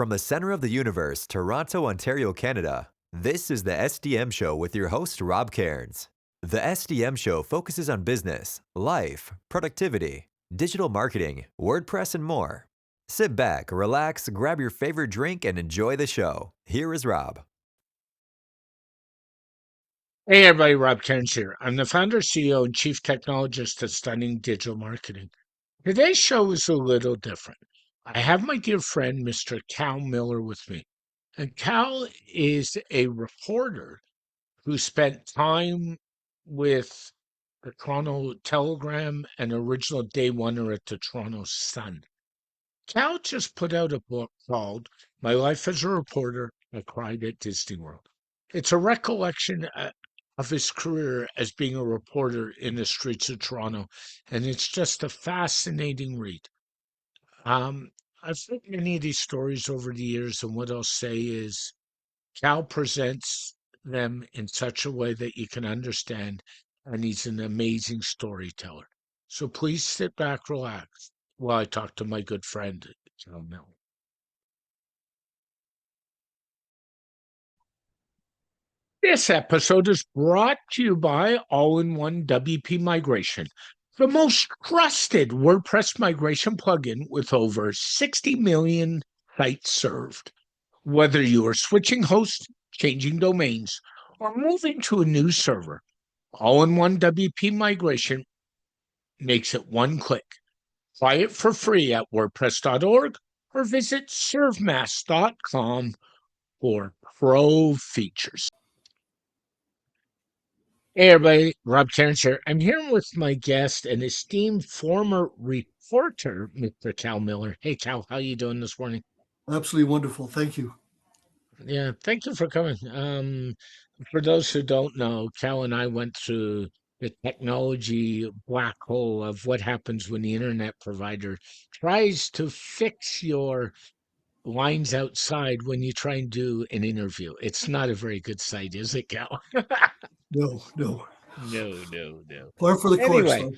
From the center of the universe, Toronto, Ontario, Canada, this is the SDM Show with your host, Rob Cairns. The SDM Show focuses on business, life, productivity, digital marketing, WordPress, and more. Sit back, relax, grab your favorite drink, and enjoy the show. Here is Rob. Hey everybody, Rob Cairns here. I'm the founder, CEO, and chief technologist at Stunning Digital Marketing. Today's show is a little different. I have my dear friend, Mr. Cal Millar, with me. And Cal is a reporter who spent time with the Toronto Telegram and original day oneer at the Toronto Sun. Cal just put out a book called My Life as a Reporter, I Cried at Disney World. It's a recollection of his career as being a reporter in the streets of Toronto, and it's just a fascinating read. I've read many of these stories over the years, and what I'll say is Cal presents them in such a way that you can understand, and he's an amazing storyteller. So please sit back, relax, while I talk to my good friend, Cal Miller. This episode is brought to you by All-in-One WP Migration, the most trusted WordPress migration plugin with over 60 million sites served. Whether you are switching hosts, changing domains, or moving to a new server, All-in-One WP Migration makes it one click. Try it for free at WordPress.org or visit servemass.com for pro features. Hey everybody, Rob Cairns here. I'm here with my guest, an esteemed former reporter, Mr. Cal Millar. Hey Cal, how you doing this morning? Absolutely wonderful. Thank you. Yeah, thank you for coming. For those who don't know, Cal and I went through the technology black hole of what happens when the internet provider tries to fix your lines outside when you try and do an interview. It's not a very good sight, is it, Cal? No, no. No. Par for the course, Anyway, though.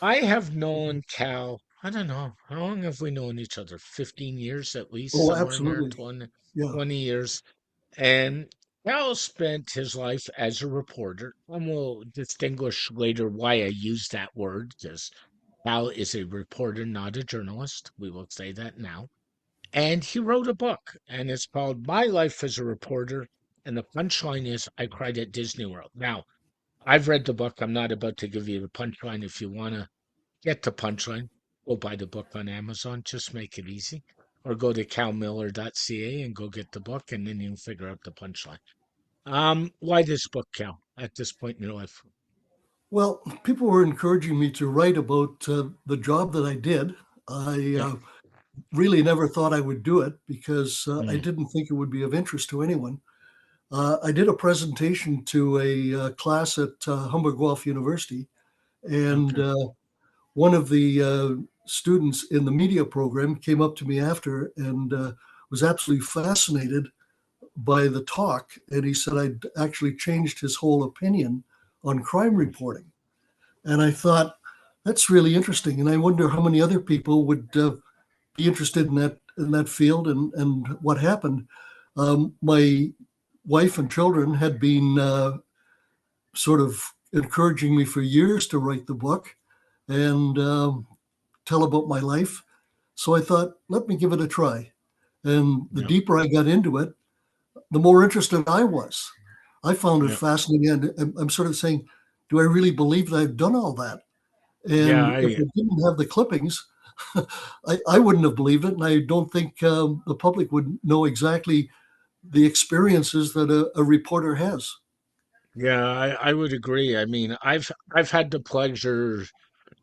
I have known Cal, I don't know, how long have we known each other? 15 years at least, Oh, somewhere in there, absolutely. Yeah. 20 years. And Cal spent his life as a reporter, and we'll distinguish later why I use that word, because Cal is a reporter, not a journalist. We will say that now. And he wrote a book, and it's called My Life as a Reporter. And the punchline is, I cried at Disney World. Now, I've read the book. I'm not about to give you the punchline. If you want to get the punchline, go buy the book on Amazon. Just make it easy. Or go to calmiller.ca and go get the book, and then you can figure out the punchline. Why this book, Cal, at this point in your life? Well, people were encouraging me to write about the job that I did. I Yeah. really never thought I would do it because I Mm, didn't think it would be of interest to anyone. I did a presentation to a class at Humber University, and okay. one of the students in the media program came up to me after and was absolutely fascinated by the talk, and he said I'd actually changed his whole opinion on crime Mm, reporting. And I thought that's really interesting, and I wonder how many other people would be interested in that field and what happened. My wife and children had been sort of encouraging me for years to write the book and tell about my life. So I thought, let me give it a try. And the yeah. deeper I got into it, the more interested I was. I found it Yeah. fascinating. And I'm sort of saying, do I really believe that I've done all that? Yeah. And if I didn't have the clippings, I wouldn't have believed it. And I don't think the public would know exactly the experiences that a reporter has. I would agree. I mean, I've had the pleasure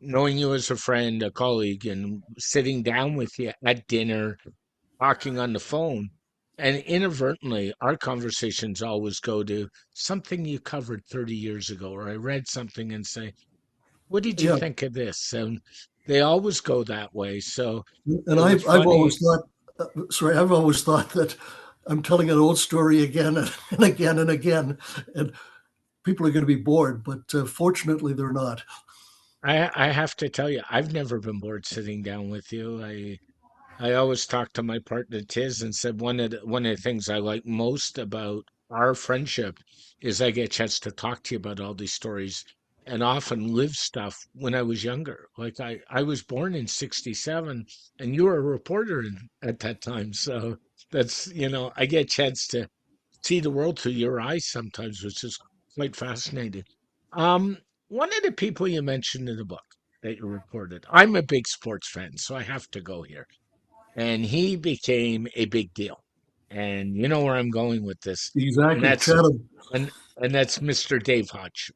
knowing you as a friend, a colleague, and sitting down with you at dinner, talking on the phone. And inadvertently, our conversations always go to something you covered 30 years ago, or I read something and say, what did you Yeah. think of this? And they always go that way. So And it was I've funny. always thought, I've always thought that I'm telling an old story again and again and again. And people are going to be bored, but fortunately, they're not. I have to tell you, I've never been bored sitting down with you. I always talk to my partner Tiz and said one of the things I like most about our friendship is I get a chance to talk to you about all these stories and often live stuff when I was younger. Like I was born in '67 and you were a reporter at that time. So that's, I get a chance to see the world through your eyes sometimes, which is quite fascinating. Um, One of the people you mentioned in the book that you reported, I'm a big sports fan, so I have to go here, and he became a big deal. And you know where I'm going with this, and Exactly, that's Chatham. and that's Mr. Dave Hodge.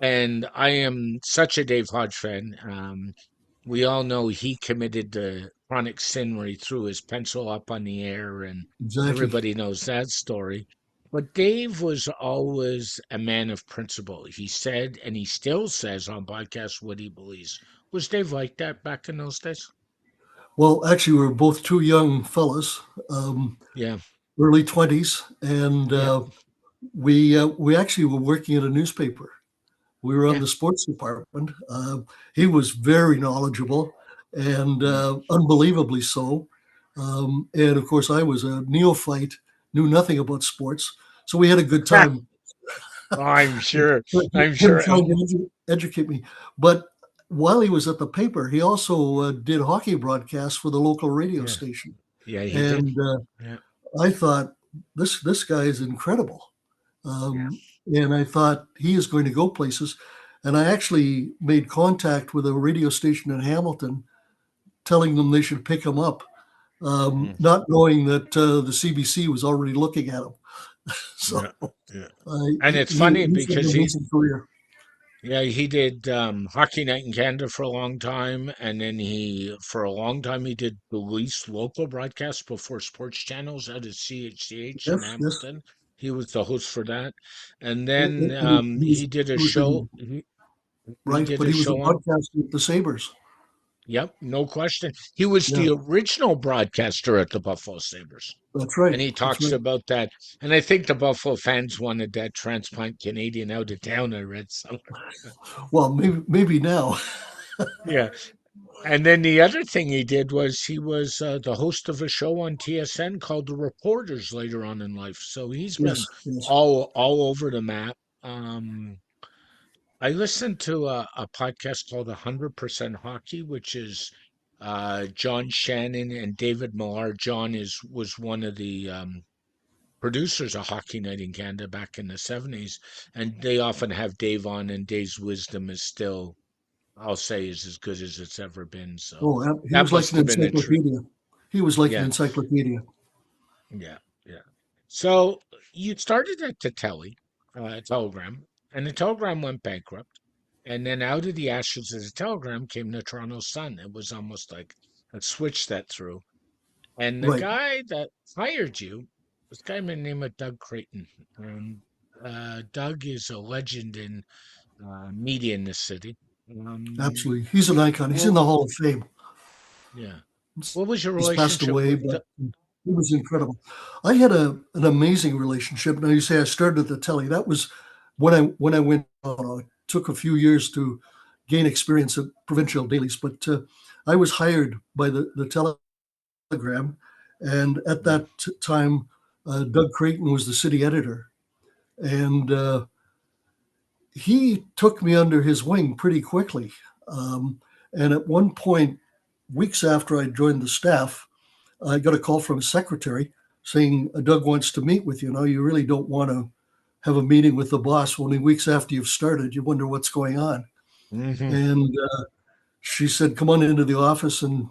And I am such a Dave Hodge fan. We all know he committed the chronic sin where he threw his pencil up on the air, and Exactly. everybody knows that story. But Dave was always a man of principle. He said, and he still says on podcasts what he believes. Was Dave like that back in those days? Well, actually, we were both two young fellas, Yeah, early 20s, and yeah, we actually were working at a newspaper. We were on yeah. the sports department. He was very knowledgeable and Mm. unbelievably so. And of course, I was a neophyte, knew nothing about sports. So we had a good time. Oh, I'm sure. I'm Him sure. trying to educate me. But while he was at the paper, he also did hockey broadcasts for the local radio Yeah, station. yeah, he did. And Yeah, I thought, this guy is incredible. yeah. And I thought he is going to go places. And I actually made contact with a radio station in Hamilton, telling them they should pick him up, Mm, not knowing that the CBC was already looking at him. So yeah, yeah. And he, it's funny he's had an because amazing career. yeah, he did Hockey Night in Canada for a long time, and then for a long time, he did the least local broadcast before sports channels out of CHCH in Yes, yes. Hamilton. He was the host for that, and And then he he did a was show. in, He right, did but a he was a show on. broadcaster with the Sabres. Yep, no question. He was Yeah, the original broadcaster at the Buffalo Sabres. that's And right. he That's talks right. about that. And I think the Buffalo fans wanted that transplant Canadian out of town. I read somewhere. Well, maybe now. Yeah. And then the other thing he did was he was the host of a show on TSN called The Reporters later on in life. So he's Yes, been yes. all over the map. I listened to a podcast called 100% Hockey, which is John Shannon and David Millar. John is was one of the producers of Hockey Night in Canada back in the '70s, and they often have Dave on, and Dave's wisdom is still, I'll say, is as good as it's ever been. So Oh, he that was like must an have been a treat. encyclopedia. He was like an Yeah, encyclopedia. yeah, yeah. So you started at the Telegram, and the Telegram went bankrupt. And then out of the ashes of the Telegram came the Toronto Sun. It was almost like a switch that threw. And the Right. guy that hired you, this guy by the name of Doug Creighton. And Doug is a legend in media in this city. Um, Absolutely. He's an icon. He's in well, the Hall of Fame. yeah. What was your He's passed relationship away, with but Doug? he was incredible. I had an amazing relationship. Now you say I started at the telly. That was when I went. It took a few years to gain experience at provincial dailies, but I was hired by the Telegram, and at Mm, that time, Doug Creighton was the city editor, and he took me under his wing pretty quickly. And at one point, weeks after I joined the staff, I got a call from his secretary saying, Doug wants to meet with you. Now, you really don't want to have a meeting with the boss only weeks after you've started. You wonder what's going on. mhm. And she said, come on into the office and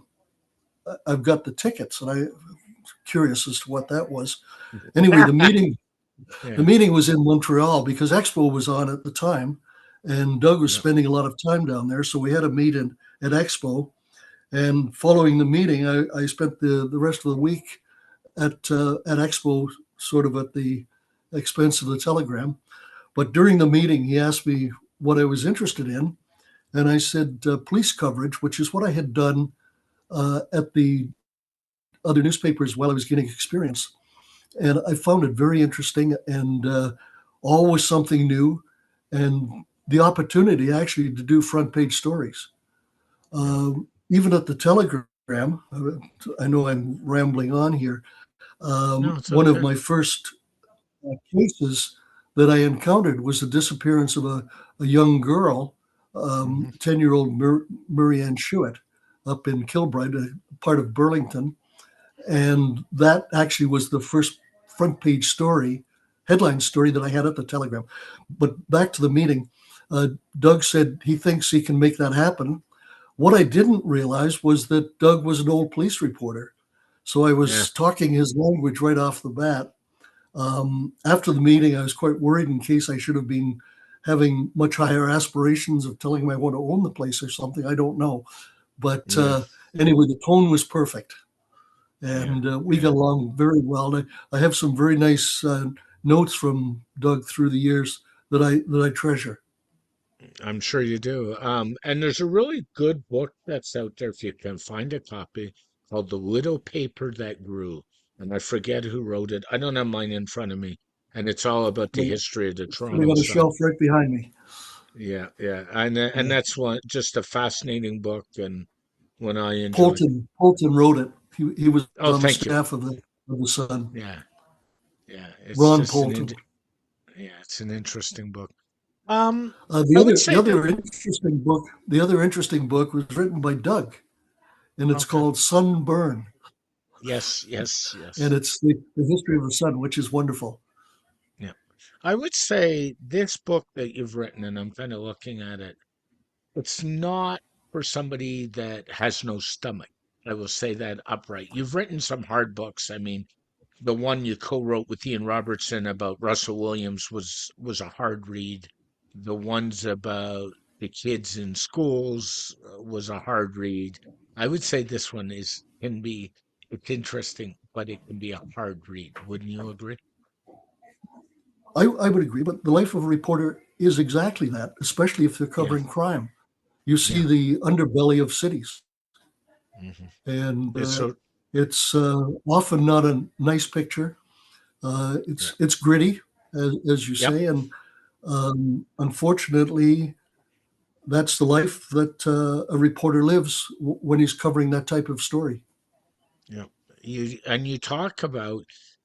I've got the tickets. And I was curious as to what that was. Anyway, the Yeah, meeting was in Montreal because Expo was on at the time. And Doug was yeah. spending a lot of time down there. So we had a meeting at Expo. And following the meeting, I spent the rest of the week at Expo, sort of at the expense of the Telegram. But during the meeting, he asked me what I was interested in, and I said police coverage, which is what I had done at the other newspapers while I was getting experience. And I found it very interesting and always something new, and the opportunity actually to do front page stories. Yeah. Even at the Telegram. I know I'm rambling on here. No, it's One of okay. my first cases that I encountered was the disappearance of a young girl, Hmm. 10-year-old Murray Ann Shewitt, up in Kilbride, a part of Burlington. And that actually was the first front page story, headline story that I had at the Telegram. But back to the meeting, uh, Doug said he thinks he can make that happen. What I didn't realize was that Doug was an old police reporter. So I Yeah. was talking his language right off the bat. After the meeting, I was quite worried in case I should have been having much higher aspirations of telling him I want to own the place or something. I don't know. But Yeah. anyway, the tone was perfect. Yeah. And we Yeah. got along very well. I have some very nice notes from Doug through the years that I treasure. I'm sure you do. And there's a really good book that's out there if you can find a copy called The Little Paper That Grew. And I forget who wrote it. I don't have mine in front of me. And it's all about the But history of the it's sitting Toronto on a Sun. shelf right behind me. Yeah, yeah. And Yeah. that's one just a fascinating book and one I enjoy. Polton wrote it. He was Oh, on the thank you. staff of the Sun. Yeah, yeah. It's Ron just Polton. yeah, it's an interesting book. Um, The I would other the say that other interesting book the other interesting book was written by Doug, and it's okay. called Sunburn, Yes, yes, and yes. it's the history of the sun, which is wonderful. Yeah. I would say this book that you've written, and I'm kind of looking at it, it's not for somebody that has no stomach. I will say that upright. You've written some hard books. I mean, the one you co-wrote with Ian Robertson about Russell Williams was a hard read. The ones about the kids in schools was a hard read. I would say this one is can be it's interesting, but it can be a hard read. Wouldn't you agree? I would agree, but the life of a reporter is exactly that, especially if they're Yeah, covering crime. You see yeah. the underbelly of cities, Hmm. and It's so it's often not a nice picture. yeah, It's gritty, as you yep, say, and unfortunately, that's the life that a reporter lives when he's covering that type of story. yep. You talk about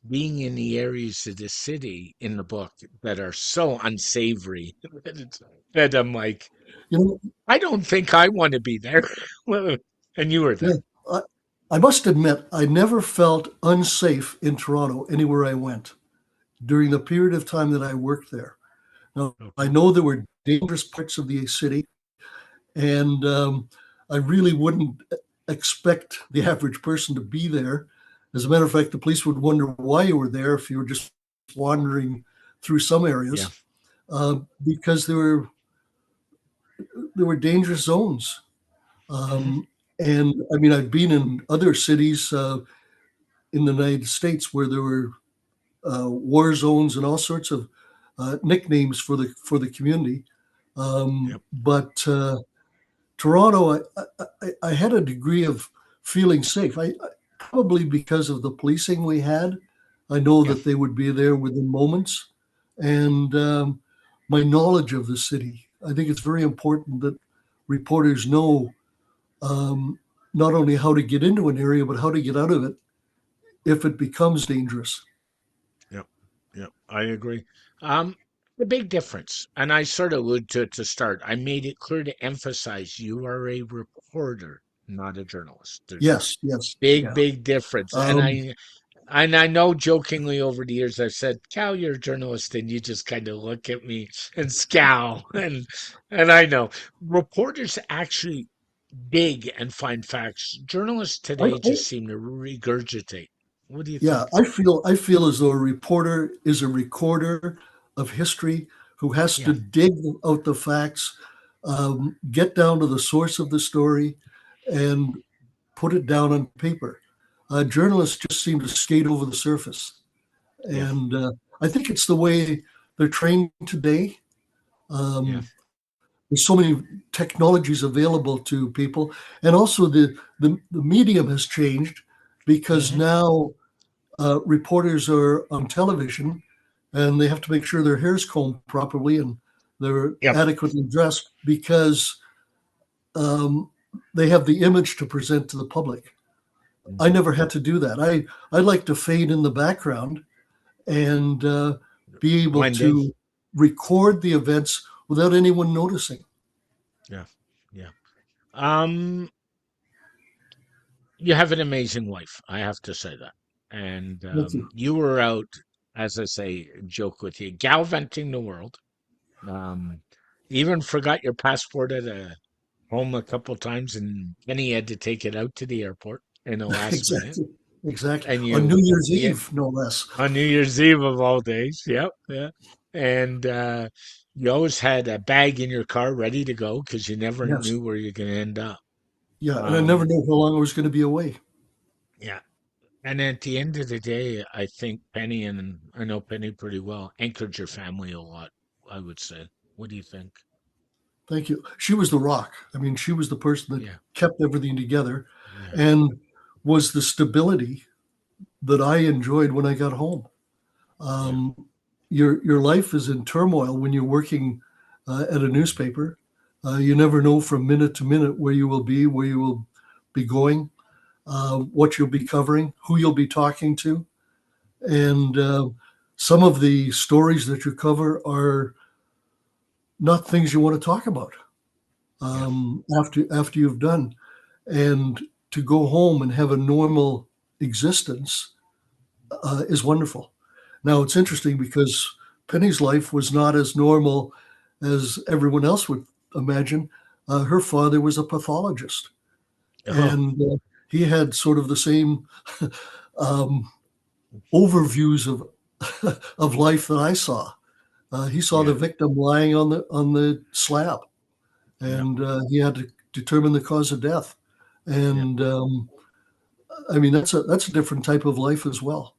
being in the areas of the city in the book that are so unsavory that I'm like, You know, I don't think I want to be there. Well, and you were yeah, there. I, I must admit, I never felt unsafe in Toronto anywhere I went during the period of time that I worked there. Now, I Okay. know there were dangerous parts of the city, and I really wouldn't expect the average person to be there. As a matter of fact, the police would wonder why you were there if you were just wandering through some Yeah. areas, because there were dangerous zones. Hmm. Um, and I mean, I've been in other cities in the United States where there were war zones and all sorts of nicknames for the community. Yep. But Toronto, I had a degree of feeling safe. Probably because of the policing we had. I know Yeah. that they would be there within moments, and my knowledge of the city. I think it's very important that reporters know um, not only how to get into an area, but how to get out of it if it becomes dangerous. Yep. Yep. I agree. The big difference, and I sort of alluded to it to start, I made it clear to emphasize you are a reporter, not a journalist. There's a Yes, yes, big, yeah. big difference. Um, And I know jokingly over the years I've said, Cal, you're a journalist, and you just kind of look at me and scowl. And I know reporters actually dig and find facts. Journalists I, today I, just seem to regurgitate. What do you yeah, think? I feel as though a reporter is a recorder of history who has to Yeah, dig out the facts, get down to the source of the story, and put it down on paper. Journalists just seem to skate over the surface, yeah, and I think it's the way they're trained today. yeah. There's so many technologies available to people, and also the medium has changed because Hmm. now reporters are on television and they have to make sure their hair's combed properly and they're Yep. adequately dressed because they have the image to present to the public. I Mhm. never had to do that. I like to fade in the background and be able Blend in. to record the events without anyone noticing. Yeah. Yeah. Um, you have an amazing wife. I have to say that. And Thank you. you were out, as I say, joke with you, gallivanting the world. Um, even forgot your passport at home a couple times, and Kenny had to take it out to the airport in the last minute. Exactly. Exactly. And On New you, Year's yeah, Eve, no less. on New Year's Eve of all days. Yep, yeah. And you always had a bag in your car ready to go because you never Yes. knew where you're going to end up. Yeah. And I never Um, knew how long I was going to be away. yeah. And at the end of the day, I think Penny, and I know Penny pretty well, anchored your family a lot, I would say. What do you think? Thank you. She was the rock. I mean, she was the person that Yeah, kept everything together yeah, and was the stability that I enjoyed when I got home. yeah, Um, your life is in turmoil when you're working at a newspaper. You never know from minute to minute where you will be, where you will be going, what you'll be covering, who you'll be talking to, and some of the stories that you cover are not things you want to talk about yeah, after you've done, and to go home and have a normal existence is wonderful. Now it's interesting because Penny's life was not as normal as everyone else would imagine. Her father was a pathologist, yeah. Oh, and he had sort of the same um, overviews of of life that I saw. He saw the yeah, victim lying on the slab, yeah, and he had to determine the cause of death. yeah, And I mean that's a different type of life as well.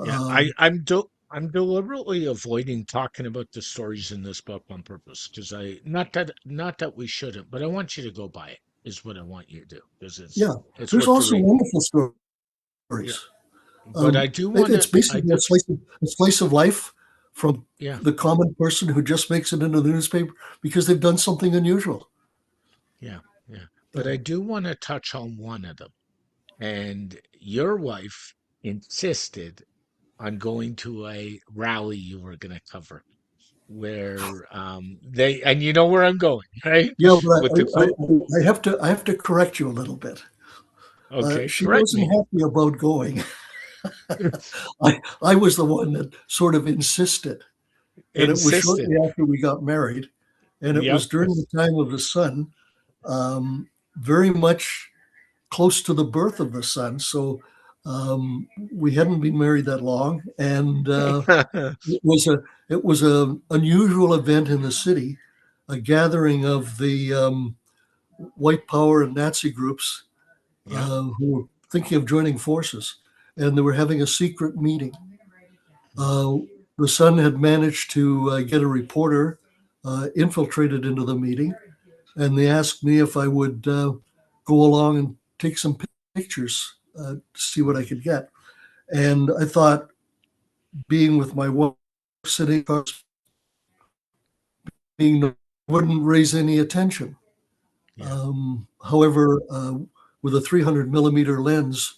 yeah. Um, I'm deliberately avoiding talking about the stories in this book on purpose because not that we shouldn't, but I want you to go buy it is what I want you to do because yeah, it's there's worth the also read. wonderful Yeah, stories. but I do want It's to. I basically do. a slice of life from Yeah, the common person who just makes it into the newspaper because they've done something unusual. yeah, yeah. But Yeah. I do want to touch on one of them. And your wife insisted on going to a rally you were going to cover where they and you know where I'm going, right? Yeah, but With the quote. I have to correct you a little bit. Okay, She correct wasn't me. happy about going. I was the one that sort of insisted, and it was Insisted. shortly after we got married, and it Yep. was during the time of the son, very much close to the birth of the son. So we hadn't been married that long, and it was a unusual event in the city, a gathering of the white power and Nazi groups Yep. who were thinking of joining forces, and they were having a secret meeting. Uh, the son had managed to get a reporter infiltrated into the meeting, and they asked me if I would go along and take some pictures to see what I could get. And I thought, being with my wife, sitting being wouldn't raise any attention. Yeah. However, with a 300 millimeter lens,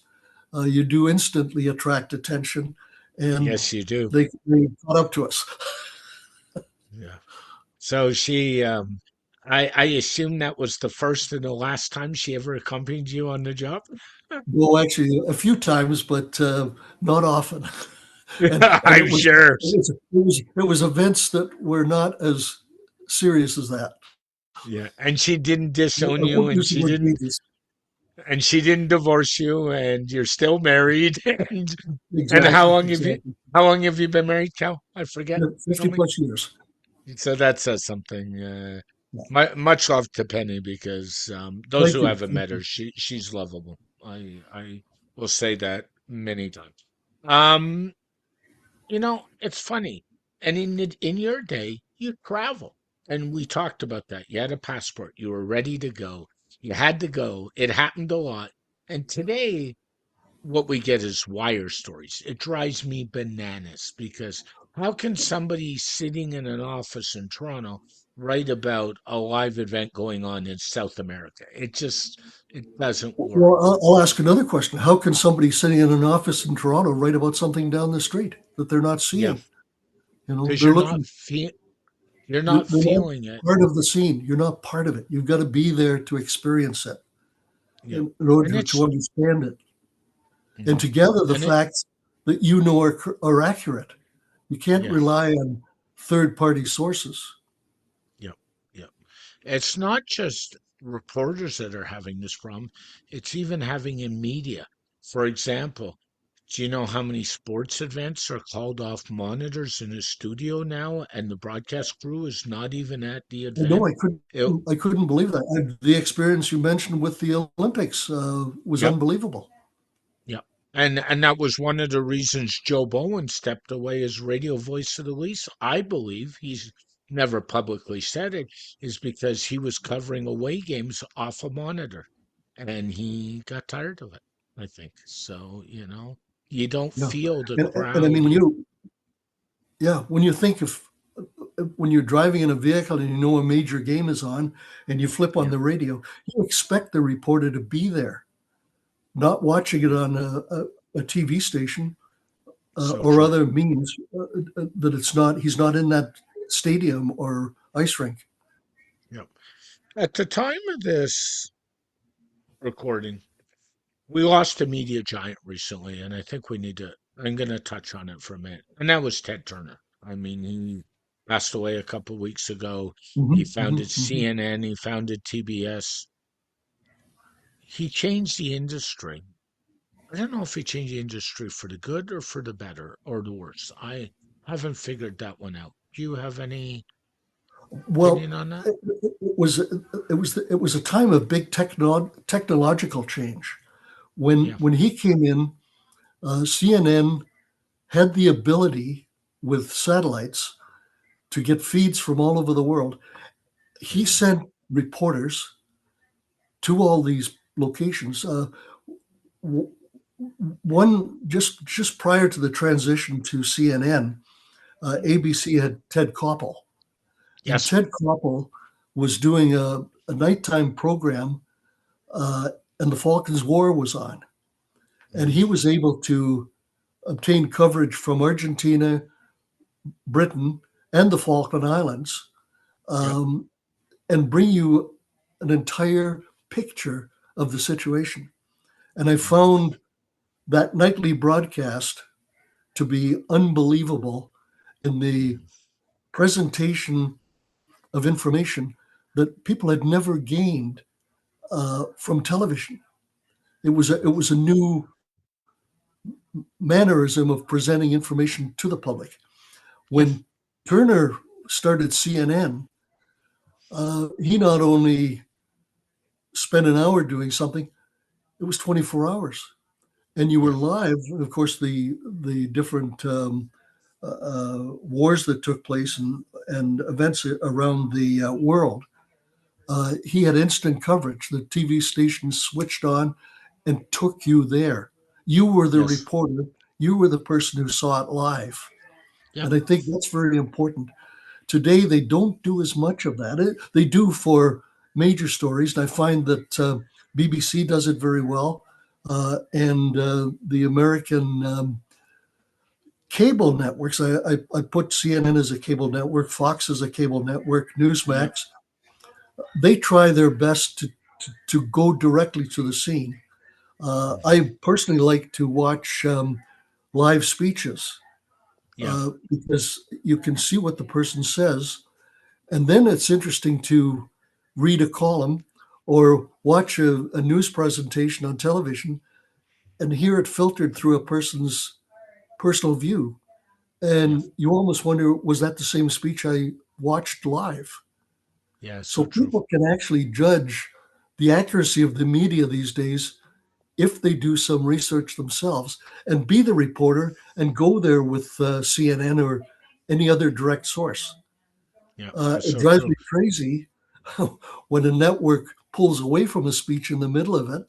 you do instantly attract attention, and Yes, you do. they caught up to us. Yeah. So she I assume that was the first and the last time she ever accompanied you on the job. Well, actually, a few times, but not often. And I'm sure. it was events that were not as serious as that. Yeah. And she didn't disown I you won't use the word dangerous. and she didn't divorce you and you're still married and Exactly, exactly. how long have you been married, Cal? I forget. Yeah, Tell 50 me. plus years. So that says something. Yeah. Much love to Penny because those Thank who you. haven't Thank met you. her, she's lovable. I will say that many times. Um, it's funny. And in your day, you travel, and we talked about that. You had a passport. You were ready to go. You had to go. It happened a lot. And today, what we get is wire stories. It drives me bananas because how can somebody sitting in an office in Toronto write about a live event going on in South America. It doesn't work. Well, I'll ask another question. How can somebody sitting in an office in Toronto write about something down the street that they're not Yeah, seeing? You know, because they're looking, you're they're not not feeling it. part of the scene. You're not part of it. You've got to be there to experience it Yeah, in and order to it's understand it and mhm. to gather the and it facts that you know are accurate. You can't yes, rely on third-party sources. yeah, yeah. It's not just reporters that are having this problem, it's even having in media. For example, do you know how many sports events are called off monitors in a studio now, and the broadcast crew is not even at the I know event? I couldn't It, I couldn't believe that. The experience you mentioned with the Olympics was yep, unbelievable. yep. And that was one of the reasons Joe Bowen stepped away as radio voice of the Leafs. I believe he's never publicly said it, is because he was covering away games off a monitor and he got tired of it, I think. So, you don't Yeah, feel the and I crowd. mean when you think of when you're driving in a vehicle and you know a major game is on and you flip on Yeah, the radio, you expect the reporter to be there, not watching it on a TV station so or true. other means that he's not in that stadium or ice rink. Yep. At the time of this recording, we lost a media giant recently, and I think I'm going to touch on it for a minute. And that was Ted Turner. I mean, he passed away a couple of weeks ago. He founded Hmm. CNN, he founded TBS. He changed the industry. I don't know if he changed the industry for the good or for the better or the worse. I haven't figured that one out. Do you have any Well, opinion on that? it was a time of big technological change. Yeah. When he came in, CNN had the ability with satellites to get feeds from all over the world. He Mhm. sent reporters to all these locations. One just prior to the transition to CNN, ABC had Ted Koppel, and Yes. Ted Koppel was doing a nighttime program, uh, and the Falklands War was on, and Mhm. he was able to obtain coverage from Argentina, Britain, and the Falkland Islands, Yep. um, and bring you an entire picture of the situation. And I Mhm. found that nightly broadcast to be unbelievable in the Mhm. presentation of information that people had never gained from television. It was a new mannerism of presenting information to the public. Yeah. When Turner started CNN, he not only spent an hour doing something, it was 24 hours. And you were Yeah. live. And of course, the different wars that took place and events around the world, he had instant coverage. The TV station switched on and took you there. You were the Yes. reporter. You were the person who saw it live. Yep. And I think that's very important. Today, they don't do as much of that. They do for major stories, and I find that BBC does it very well, and the American cable networks. I put CNN as a cable network, Fox as a cable network, Yep. Newsmax. They try their best to go directly to the scene. Mhm. I personally like to watch live speeches Yeah. because you can see what the person says. And then it's interesting to read a column or watch a news presentation on television and hear it filtered through a person's personal view. Yeah. And you almost wonder, was that the same speech I watched live? Yeah. So So true. people can actually judge the accuracy of the media these days if they do some research themselves and be the reporter and go there with CNN or any other direct source. Yeah. It So drives true. me crazy when a network pulls away from a speech in the middle of it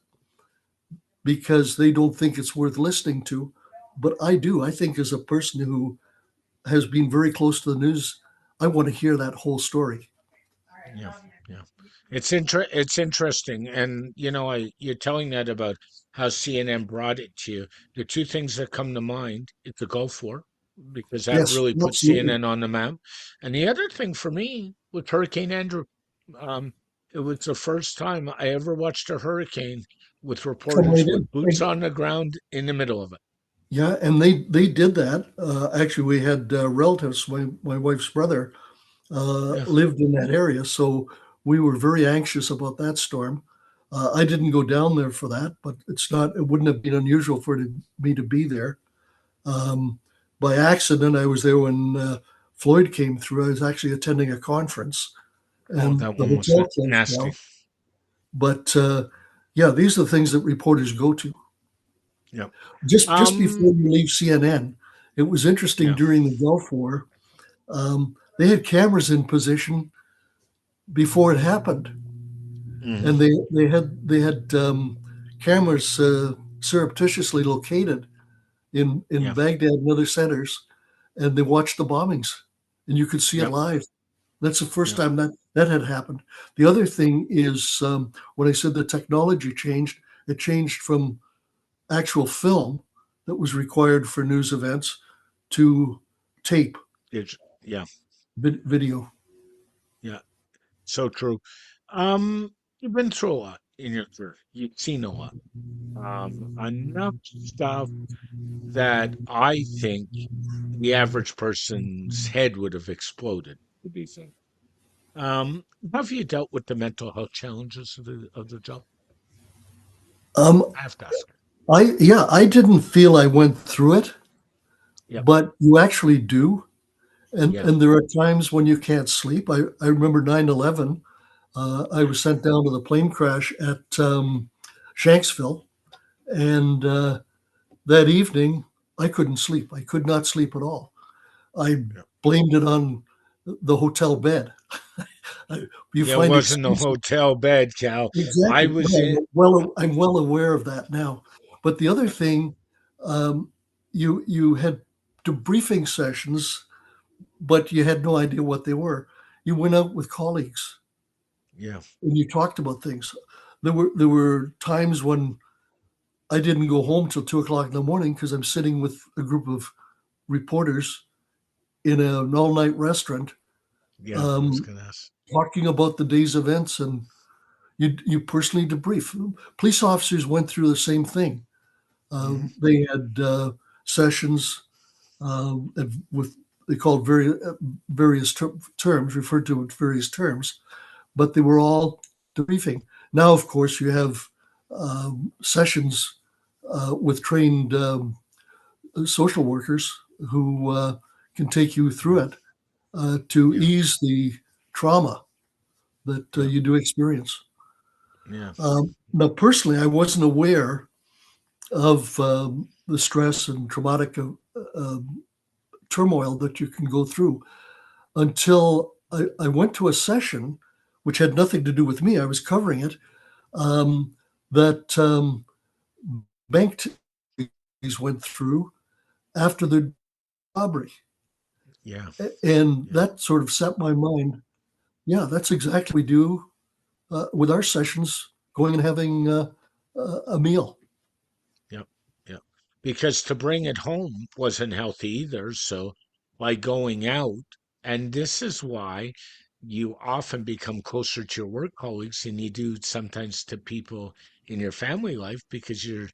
because they don't think it's worth listening to. But I do. I think as a person who has been very close to the news, I want to hear that whole story. Yeah, yeah. It's interesting, and you're telling that about how CNN brought it to you. The two things that come to mind is the Gulf War, because that Yes, really put absolutely. CNN on the map, and the other thing for me with Hurricane Andrew, um, it was the first time I ever watched a hurricane with Come right reporters in. with boots on the ground in the middle of it. Yeah, and they did that. Actually, we had relatives. My wife's brother Yeah, lived in that area, so we were very anxious about that storm. I didn't go down there for that, but it's not. It wouldn't have been unusual for me to be there. Um, by accident, I was there when Floyd came through. I was actually attending a conference, oh, and that the one was hotel closed nasty. down. But yeah, these are the things that reporters go to. Yeah. Just Um. before you leave CNN, it was interesting Yeah. during the Gulf War. They had cameras in position before it happened, Hmm. and they had cameras surreptitiously located in Yeah. Baghdad and other centers, and they watched the bombings, and you could see it Yeah. live. That's the first Yeah. time that had happened. The other thing is when I said the technology changed, it changed from actual film that was required for news events to tape Yeah. video. Yeah. So true. You've been through a lot in your career. You've seen a lot. Enough stuff that I think the average person's head would have exploded. To be fair. How have you dealt with the mental health challenges of the job? Um, I have to ask. I didn't feel I went through it, Yep. but you actually do. And Yeah. and there are times when you can't sleep. I remember 9/11. I Yeah. was sent down to the plane crash at Shanksville, and that evening I couldn't sleep. I could not sleep at all. I Yeah. blamed it on the hotel bed. You Yeah. It find wasn't a excuses. hotel bed, Cal. I Exactly. was in. Well, I'm well aware of that now. But the other thing, um, you had debriefing sessions, but you had no idea what they were. You went out with colleagues Yeah. and you talked about things. There were times when I didn't go home till 2 o'clock in the morning because I'm sitting with a group of reporters in an all night restaurant, Yeah. I was um, gonna ask. talking about the day's events, and you personally debrief. Police officers went through the same thing. Hmm. They had sessions with they called various terms, referred to with various terms, but they were all debriefing. Now, of course, you have sessions with trained social workers who can take you through it to Yeah. ease the trauma that Yeah. you do experience. Yeah. Now, personally, I wasn't aware of the stress and traumatic turmoil that you can go through until I went to a session which had nothing to do with me. I was covering it. Um, that bank these went through after the robbery. Yeah. And Yeah. that sort of set my mind. Yeah, that's exactly what we do with our sessions, going and having a meal. Yep. Yep. Because to bring it home wasn't healthy either. So by going out, and this is why you often become closer to your work colleagues than you do sometimes to people in your family life because you're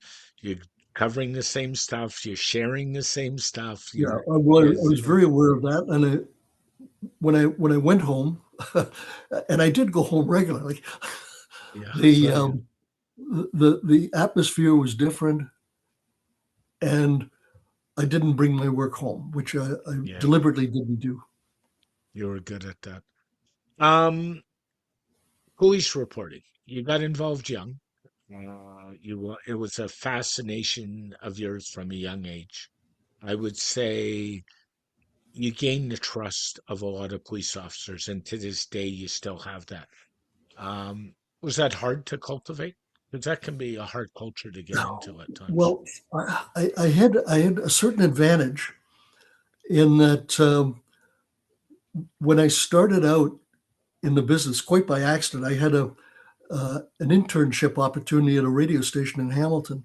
covering the same stuff, you're sharing the same stuff, Yeah, you're I was very aware of that. And when I went home, and I did go home regularly, yeah, the very good. the atmosphere was different, and I didn't bring my work home, which I Yeah, deliberately didn't do. you were good at that. Um, Police reporting. You got involved young. It was a fascination of yours from a young age. I would say you gained the trust of a lot of police officers, and to this day, you still have that. Was that hard to cultivate? Because that can be a hard culture to get into at times. Well, I had a certain advantage in that when I started out in the business quite by accident. I had an internship opportunity at a radio station in Hamilton,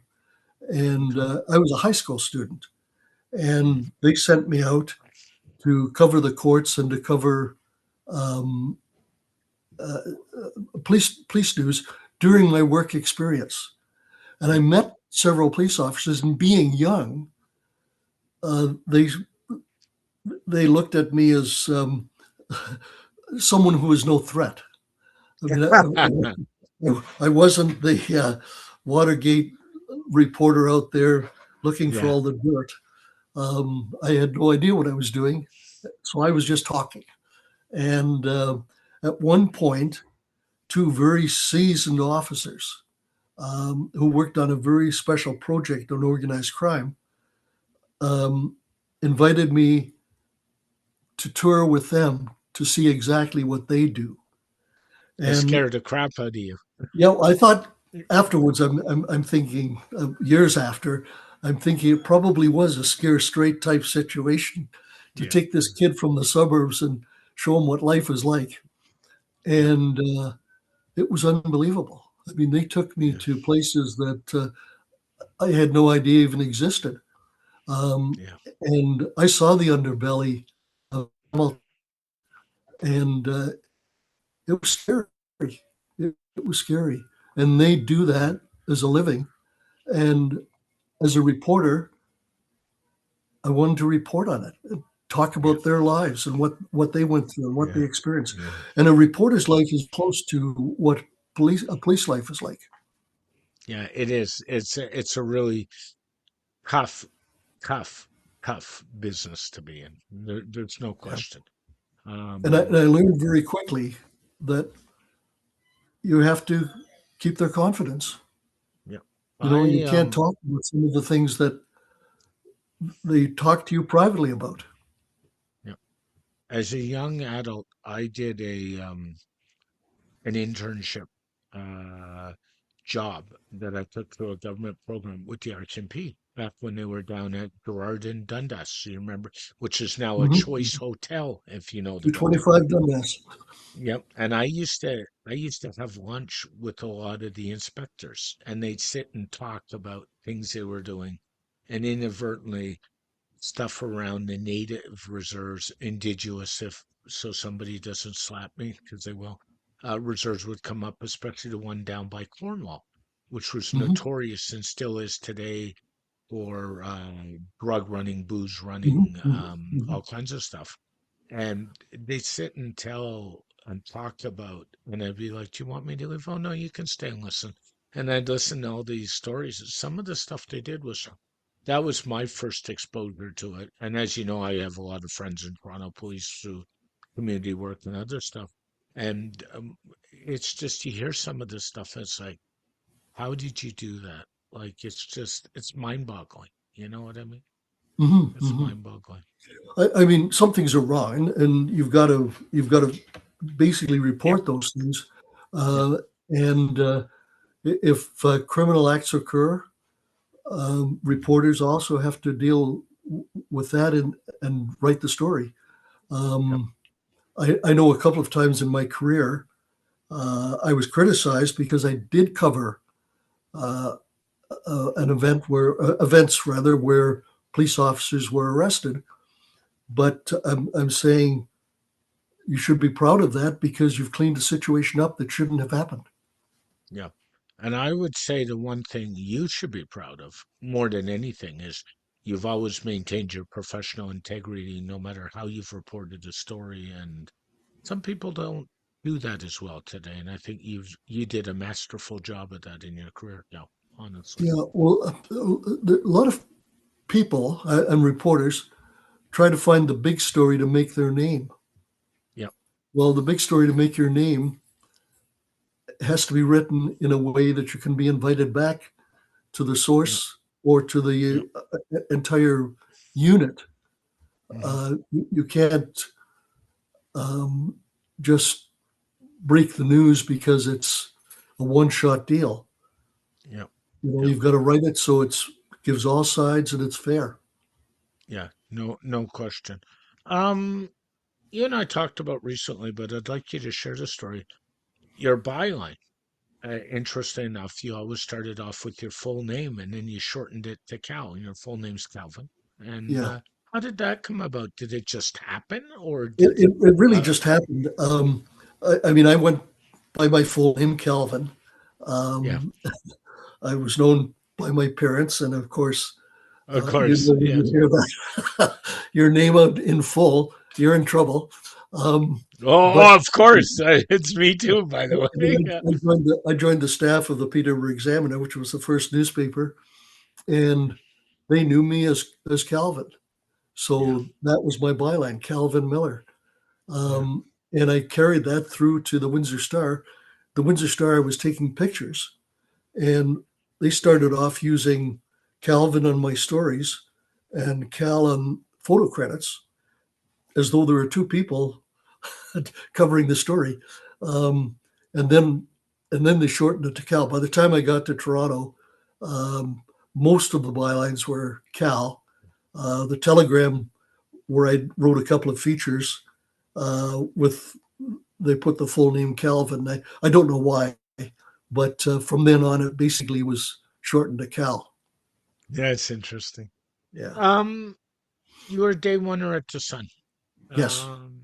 and I was a high school student, and they sent me out to cover the courts and to cover um, uh, police news during my work experience. And I Yeah. met several police officers, and being young, they looked at me as someone who was no threat. I mean, I wasn't the Watergate reporter out there looking for Yeah. all the dirt. I had no idea what I was doing, so I was just talking. And at one point, two very seasoned officers who worked on a very special project on organized crime um, invited me to tour with them to see exactly what they do. It And scared the crap out of you. yeah, I thought afterwards, I'm thinking years after, I'm thinking it probably was a scare straight type situation to Yeah. take this kid from the suburbs and show him what life is like. Yeah. And it was unbelievable. I mean, they took me Yeah. to places that I had no idea even existed. Um, Yeah. and I saw the underbelly of Hamilton, and it was scary. It was scary. And they do that as a living. And as a reporter, I wanted to report on it, and talk Yeah. about their lives and what they went through and what they Yeah. experienced. Yeah. And a reporter's life is close to what a police life is like. Yeah. It is. It's a really tough, tough, tough business to be in. There's no Yeah. question. And I learned very quickly that you have to keep their confidence. Yeah. You know, you I can't talk about some of the things that they talk to you privately about. Yeah. As a young adult, I did a an internship uh, job that I took through a government program with the RCMP back when they were down at Gerrard and Dundas. You remember, which is now a Choice Mm-hmm. Hotel, if you know the building. 225 Dundas. Yep. And I used to have lunch with a lot of the inspectors, and they'd sit and talk about things they were doing, and inadvertently stuff around the native reserves, indigenous, if so somebody doesn't slap me, because they will. Reserves would come up, especially the one down by Cornwall, which was Mm-hmm. notorious and still is today for drug running, booze running, Mm-hmm. Mm-hmm. all kinds of stuff. And they sit and tell and talk about, and I'd be like, "Do you want me to leave?" "Oh no, you can stay and listen." And I'd listen to all these stories. Some of the stuff they did was that was my first exposure to it. And as you know, I have a lot of friends in Toronto police through community work and other stuff. And it's just you hear some of this stuff. It's like, how did you do that? Like it's mind boggling. You know what I mean? Mm-hmm. It's Mm-hmm. mind boggling. I mean, some things are wrong, and you've got to basically Yep. report those things. Yep. Uh, and if criminal acts occur, reporters also have to deal with that and write the story. Yep. Um, I know a couple of times in my career, I was criticized because I did cover uh, an event where events rather where police officers were arrested. But I'm saying you should be proud of that because you've cleaned a situation up that shouldn't have happened. Yeah. And I would say the one thing you should be proud of more than anything is you've always maintained your professional integrity no matter how you've reported the story. And some people don't do that as well today. And I think you did a masterful job at that in your career. Yeah, honestly. Yeah, well, a lot of people and reporters try to find the big story to make their name. Yeah. Well, the big story to make your name has to be written in a way that you can be invited back to the Yeah. source or to Yeah. the entire unit. Hmm. You can't um, just break the news because it's a one-shot deal. Yeah. You know, Yeah. you've got to write it so it's gives all sides and it's fair. Yeah. No, no question. Um, you and I talked about recently, but I'd like you to share the story. Your byline. Interesting enough, you always started off with your full name and then you shortened it to Cal. Your full name's Calvin. And Yeah, how did that come about? Did it just happen or it, did it, it really uh, just happened. I mean, I went by my full name, Calvin. yeah, Um, I was known by my parents, and of course, of you course, know, when yeah. you hear that your name out in full, you're in trouble. Oh, But oh, of course. It's me too, by the I mean, way. Yeah. I joined the staff of the Peterborough Examiner, which was the first newspaper, and they knew me as Calvin. Yeah. So that was my byline, Calvin Miller. Yeah. And I carried that through to the Windsor Star. The Windsor Star, I was taking pictures, and they started off using Calvin on my stories and Cal on photo credits, as though there were two people covering the story. Um, and then they shortened it to Cal. By the time I got to Toronto, um, most of the bylines were Cal. The Telegram, where I wrote a couple of features with they put the full name Calvin. I don't know why, but from then on, it basically was shortened to Cal. That's interesting. Yeah. Um, you were day oneer at the Sun. Yes. Um,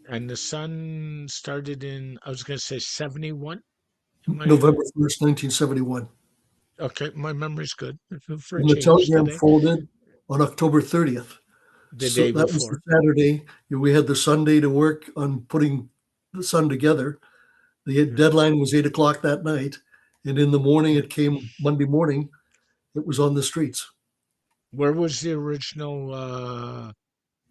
and the Sun started in, I was going to say 71. Am I, November 1st, 1971. okay, my memory's good for a And the change telegram today. folded on October 30th. The So day that was the before. Saturday. We had the Sunday to work on putting the Sun together. The Yeah. deadline was 8 o'clock that night. And in the morning, it came Monday morning, it was on the streets. Where was the original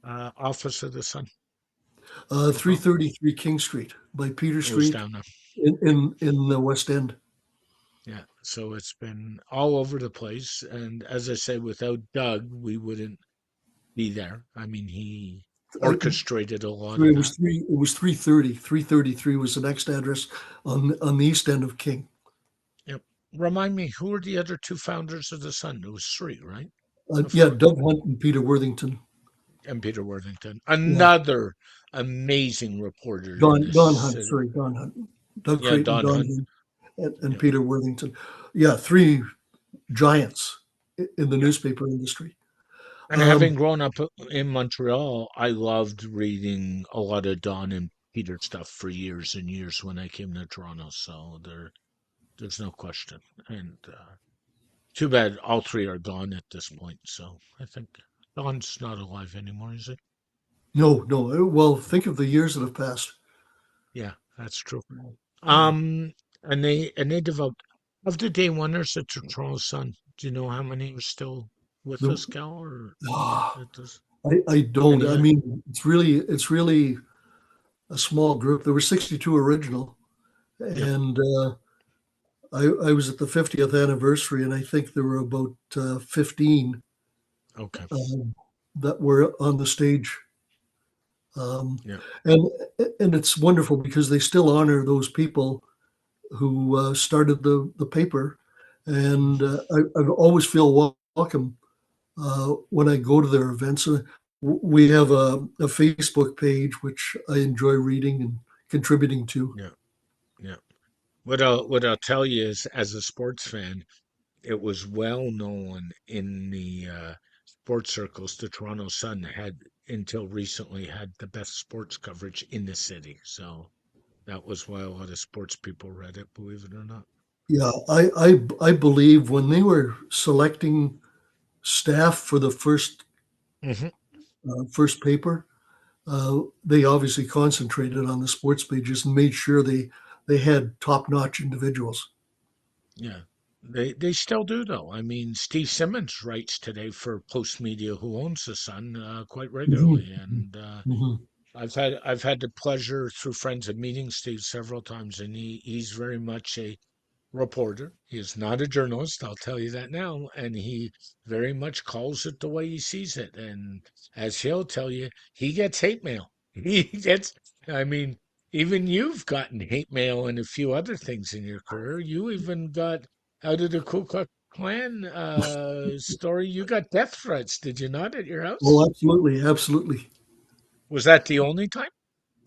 office of the Sun? Do you recall? 333 King Street by Peter It was Street down there. Yeah, in the West End. yeah. So it's been all over the place. And as I say, without Doug, we wouldn't be there. I mean, he Uh, orchestrated a lot of It was that. three. It was 330. 333 was the next address on the east end of King. Yep. Remind me, who were the other two founders of the Sun? It was three, right? Yeah, Before. Doug Hunt and Peter Worthington. And Peter Worthington. Yeah, Another amazing reporter in this Don Hunt. city. Sorry, Don Hunt. Doug Yeah, Creighton, Don Don Hunt. Hunt, and Yeah, Peter Worthington. Yeah, three giants in the yeah. newspaper industry. And having Um, grown up in Montreal, I loved reading a lot of Don and Peter stuff for years and years when I came to Toronto. So there's no question. And too bad all three are gone at this point. So I think Don's not alive anymore, is he? no, no. Well, think of the years that have passed. Yeah, that's true. Yeah. Um, and they developed of the day oneers at the Toronto Sun. Do you know how many are still with The, us, Cal, or ah, it does I don't. any? I mean, it's really a small group. There were 62 original, Yep. and I was at the 50th anniversary, and I think there were about 15 Okay. um, that were on the stage. Um, Yeah. and and it's wonderful because they still honor those people who started the paper, and I always feel welcome when I go to their events. We have a Facebook page which I enjoy reading and contributing to. Yeah. Yeah. What I'll tell you is, as a sports fan, it was well known in the sports circles. The Toronto Sun had, until recently, had the best sports coverage in the city. So that was why a lot of sports people read it, believe it or not. Yeah, I believe when they were selecting staff for the Hmm. first paper, they obviously concentrated on the sports pages and made sure they had top notch individuals. Yeah. They still do though. I mean, Steve Simmons writes today for Post Media, who owns the Sun, quite Mhm, regularly, and mhm. I've had the pleasure through friends of meeting Steve several times, and he's very much a reporter. He is not a journalist, I'll tell you that now, and he very much calls it the way he sees it. And as he'll tell you, he gets hate mail. He gets, I mean, even you've gotten hate mail and a few other things in your career. You even got out of the Ku Klux Klan story. You got death threats, did you not, at your house? Oh, absolutely, absolutely. Was that the only time?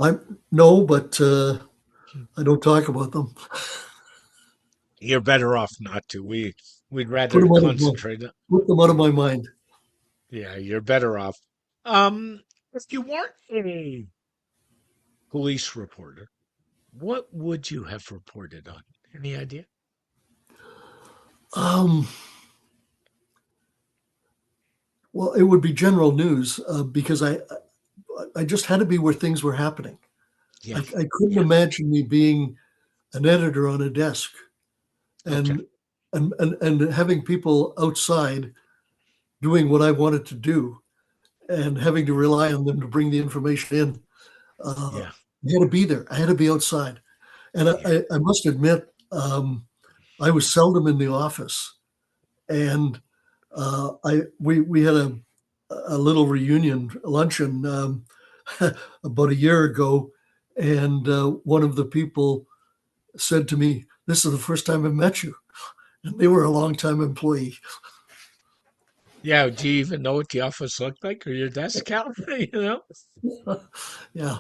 I'm no, but I don't talk about them. You're better off not to. We'd Put rather them out of my, concentrate. put them out of my mind. Yeah, you're better off. Um, if you weren't a police reporter, what would you have reported on? Any idea? Um, well, it would be general news because I just had to be where things were happening. Yeah, I couldn't yeah. imagine me being an editor on a desk Okay. and and having people outside doing what I wanted to do and having to rely on them to bring the information in. Uh, Yeah, I had to be there. I had to be outside. And yeah, I must admit, I was seldom in the office. And we had a little reunion luncheon about a year ago, and one of the people said to me, "This is the first time I've met you," and they were a longtime employee. yeah. Do you even know what the office looked like or your desk count? Yeah.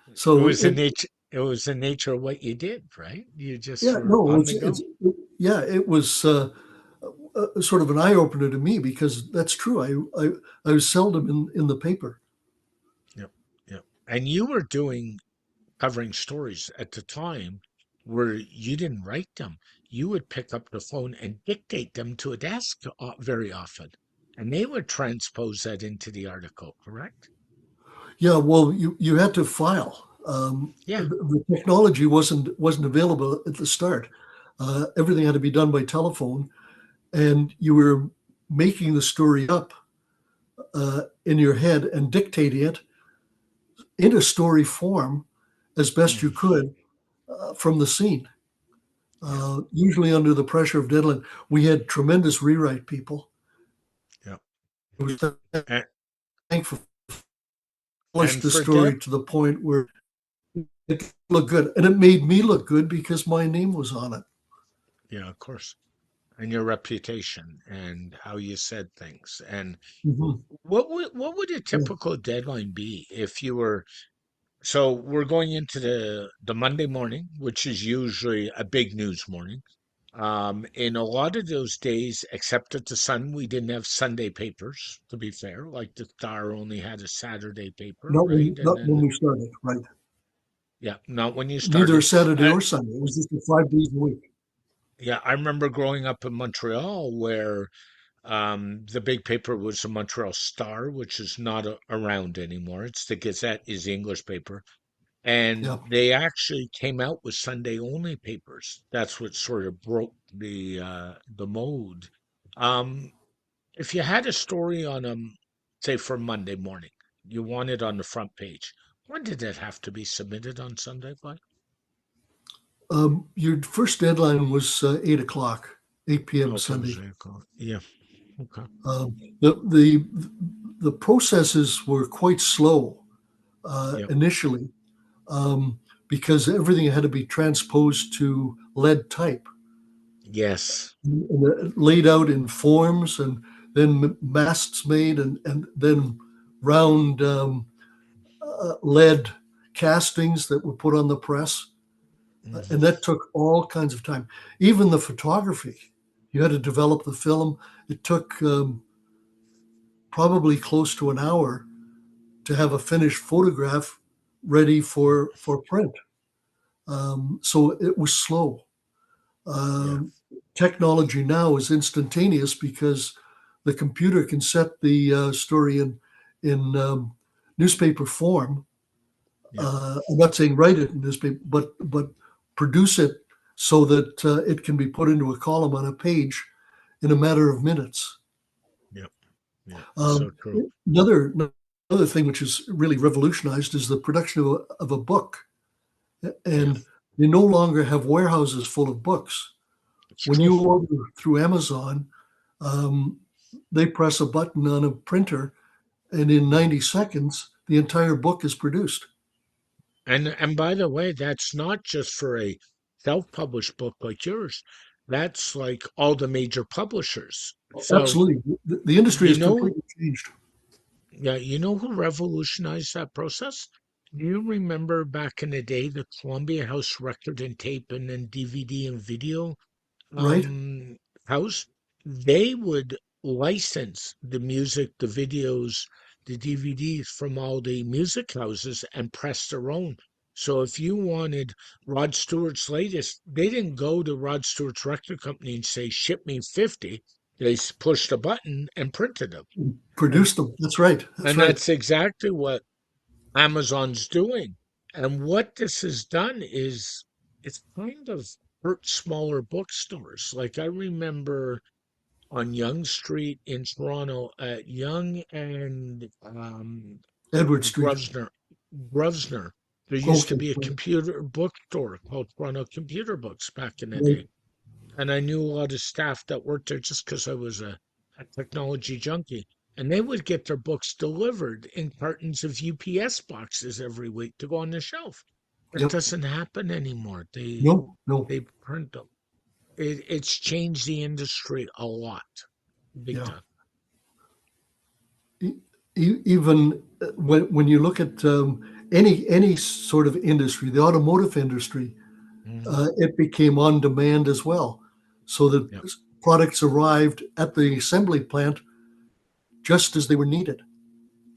It So was the nature. It was the nature of what you did, right? You just yeah, were no, on the go. yeah, it was sort of an eye opener to me because that's true. I was seldom in the paper. Yep, yep. And you were doing covering stories at the time where you didn't write them. You would pick up the phone and dictate them to a desk very often, and they would transpose that into the article, correct? Yeah, well, you had to file. Yeah. The technology wasn't available at the start. Everything had to be done by telephone, and you were making the story up in your head and dictating it in a story form as best you Mm, could from the scene. yeah. Usually under the pressure of deadline, we had tremendous rewrite people. Yeah. It was And, thankful to polish and the for dead, story to the point where it looked good, and it made me look good because my name was on it. yeah, of course. And your reputation and how you said things. And Mhm. what would a Yeah. typical deadline be if you were so we're going into the Monday morning, which is usually a big news morning. In a lot of those days, except at the Sun, we didn't have Sunday papers, to be fair. Like the Star only had a Saturday paper, right? And Not when then, we started, right? yeah, not when you Neither started. Saturday or Sunday. It was just 5 days a week. Yeah, I remember growing up in Montreal where the big paper was the Montreal Star, which is not around anymore. It's the Gazette is the English paper. And Yeah. they actually came out with Sunday only papers. That's what sort of broke the mode. Um, if you had a story on say for Monday morning, you want it on the front page. When did that have to be submitted on Sunday by? Your first deadline was 8 o'clock, 8 p.m. Okay, it was Sunday. 8 o'clock. Yeah. Okay. Um, the processes were quite slow Yep. initially because everything had to be transposed to lead type Yes. and laid out in forms and then masts made and then round lead castings that were put on the press. And Hmm. that took all kinds of time. Even the photography, you had to develop the film. It took probably close to an hour to have a finished photograph ready for print. So it was slow. Yeah. Um, Technology now is instantaneous because the computer can set the story in newspaper form. Yeah. I'm not saying write it in newspaper, but produce it so that it can be put into a column on a page in a matter of minutes. Yep. Yeah. So Um, true. another thing which is really revolutionized is the production of a book, Yeah. and you no longer have warehouses full of books. It's When true. you order through Amazon, um, they press a button on a printer, and in Mhm. 90 seconds, the entire book is produced. And by the way, that's not just for a self-published book like yours. That's like all the major publishers. So Absolutely, the industry you has know, completely changed. yeah, you know who revolutionized that process? Do you remember back in the day the Columbia House Record and Tape and then DVD and video right? um, house? They would license the music, the videos, the DVDs from all the music houses and press their own. So if you wanted Rod Stewart's latest, they didn't go to Rod Stewart's record company and say, ship me 50. They pushed a button and printed them. And, Produce them. That's right. That's and right. that's exactly what Amazon's doing. And what this has done is it's kind of hurt smaller bookstores. Like I remember on Yonge Street in Toronto at Yonge and Edward Street. Grosvenor, Grosvenor, there used to Okay. be a Right. computer bookstore called Toronto Computer Books back in the Right. day. And I knew a lot of staff that worked there just because I was a technology junkie. And they would get their books delivered in cartons of UPS boxes every week to go on the shelf. That Yep. doesn't happen anymore. No, no. They print them. It's changed the industry a lot, big Yeah. time. Even when you look at any sort of industry, the automotive industry, Hmm. it became on demand as well, so that Yeah, products arrived at the assembly plant just as they were needed,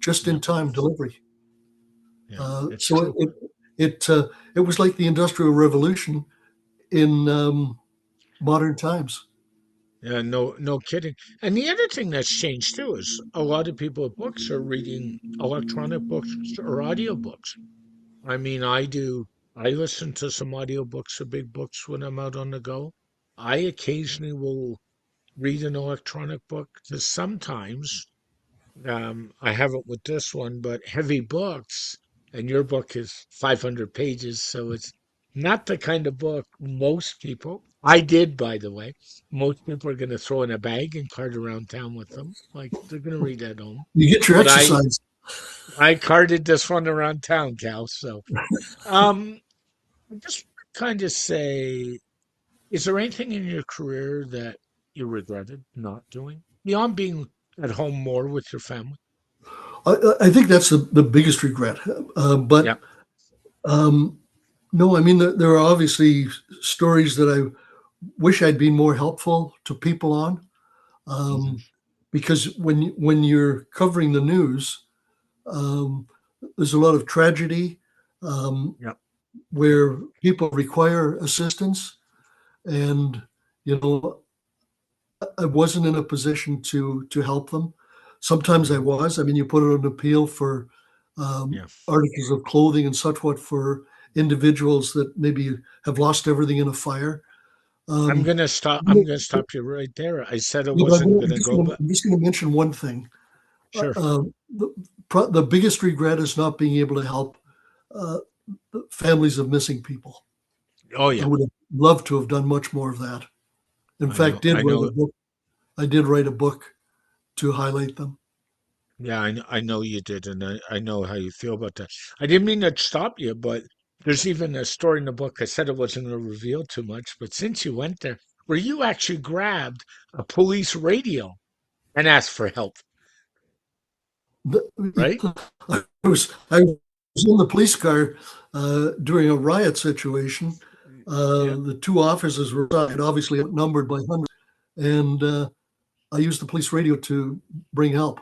just yeah, in time delivery. yeah. It's So true. it was like the Industrial Revolution in modern times. Yeah, no kidding. And the other thing that's changed too is a lot of people with books are reading electronic books or audiobooks. I mean, I do. I listen to some audiobooks or big books when I'm out on the go. I occasionally will read an electronic book because sometimes, I haven't with this one, but heavy books, and your book is 500 pages, so it's not the kind of book most people, I did, by the way, most people are going to throw in a bag and cart around town with them. Like they're going to read at home. You get your But I, exercise. I carted this one around town, Cal. So, um, I just kind of say, is there anything in your career that you regretted not doing beyond being at home more with your family? I think that's the biggest regret. But Yeah. um, no, I mean there are obviously stories that I wish I'd been more helpful to people on, Hmm. um, because when you're covering the news, um, there's a lot of tragedy um, Yeah. where people require assistance, and you know I wasn't in a position to help them. Sometimes I Hmm. was. I mean, you put out an appeal for Yeah. articles of clothing and such what for individuals that maybe have lost everything in a fire. I'm Um, gonna stop. I'm yeah, gonna stop you right there. I said I but wasn't gonna go, but I'm just going to mention one thing. Uh, sure. uh, the, the biggest regret is not being able to help uh, the families of missing people. Oh I yeah, would have loved to have done much more of that. In I fact, know. did I write a know. book. I did write a book to highlight them. Yeah, I know you did, and I know how you feel about that. I didn't mean to stop you, but there's even a story in the book. I said I wasn't going to reveal too much, but since you went there, where you actually grabbed a police radio and asked for help, right? I was in the police car during a riot situation. Yeah. The two officers were obviously outnumbered by hundreds, and I used the police radio to bring help.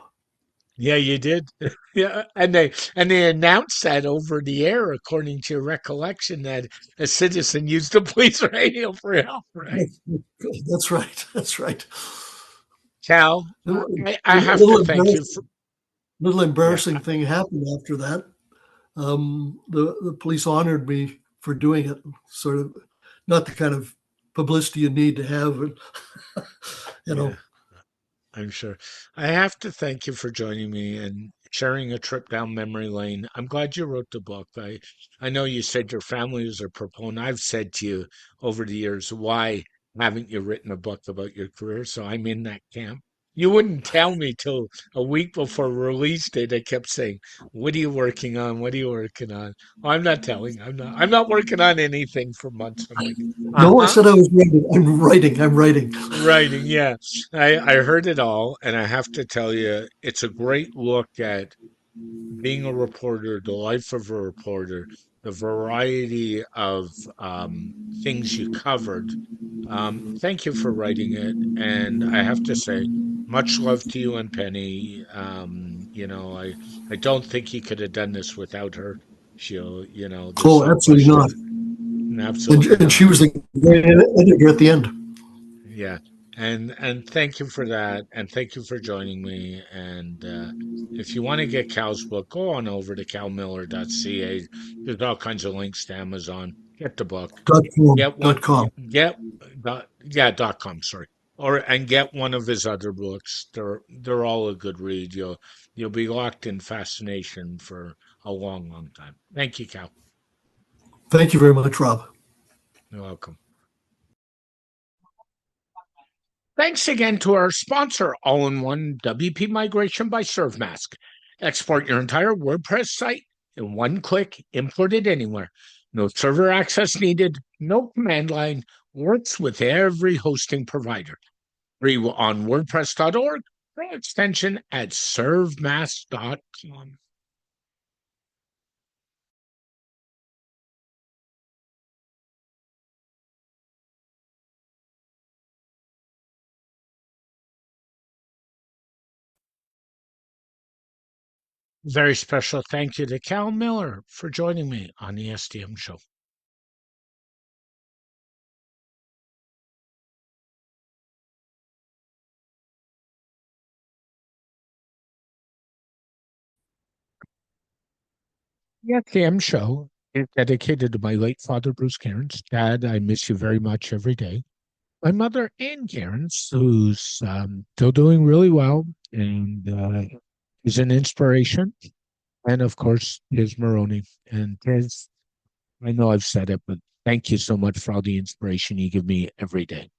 Yeah, you did. Yeah, and they announced that over the air, according to your recollection, that a citizen used the police radio for help, right? That's right. That's right. Cal, A I have to little thank you for, little yeah, embarrassing thing happened after that. The police honored me for doing it. Sort of not the kind of publicity you need to have, you yeah. know. I'm sure. I have to thank you for joining me and sharing a trip down memory lane. I'm glad you wrote the book. I know you said your family was a proponent. I've said to you over the years, why haven't you written a book about your career? So I'm in that camp. You wouldn't tell me till a week before release date. I kept saying, "What are you working on? What are you working on?" Oh, I'm not telling. I'm not working on anything for months. I'm like, No, I uh-huh. said I was writing. I'm writing. I'm writing. Writing, yeah. I heard it all, and I have to tell you, it's a great look at being a reporter, the life of a reporter, the variety of things you covered. Thank you for writing it. And I have to say, much love to you and Penny. I don't think he could have done this without her. There's Oh, no absolutely question. not. Absolutely And she not. was the great editor at the end. Yeah. And thank you for that. And thank you for joining me. And if you want to get Cal's book, go on over to calmiller.ca. There's all kinds of links to Amazon. Get the book. Dot com. Get one Dot com. get yeah, .com, sorry. And get one of his other books. They're all a good read. You'll be locked in fascination for a long, long time. Thank you, Cal. Thank you very much, Rob. You're welcome. Thanks again to our sponsor, All-in-One WP Migration by ServeMask. Export your entire WordPress site in one click, import it anywhere. No server access needed, no command line, works with every hosting provider. Free on WordPress.org, or extension at servemask.com. Very special thank you to Cal Millar for joining me on the SDM show. The SDM show is dedicated to my late father, Bruce Cairns. Dad, I miss you very much every day. My mother, Ann Cairns, who's still doing really well and is an inspiration. And of course, Tiz Maroney. And Tiz, I know I've said it, but thank you so much for all the inspiration you give me every day.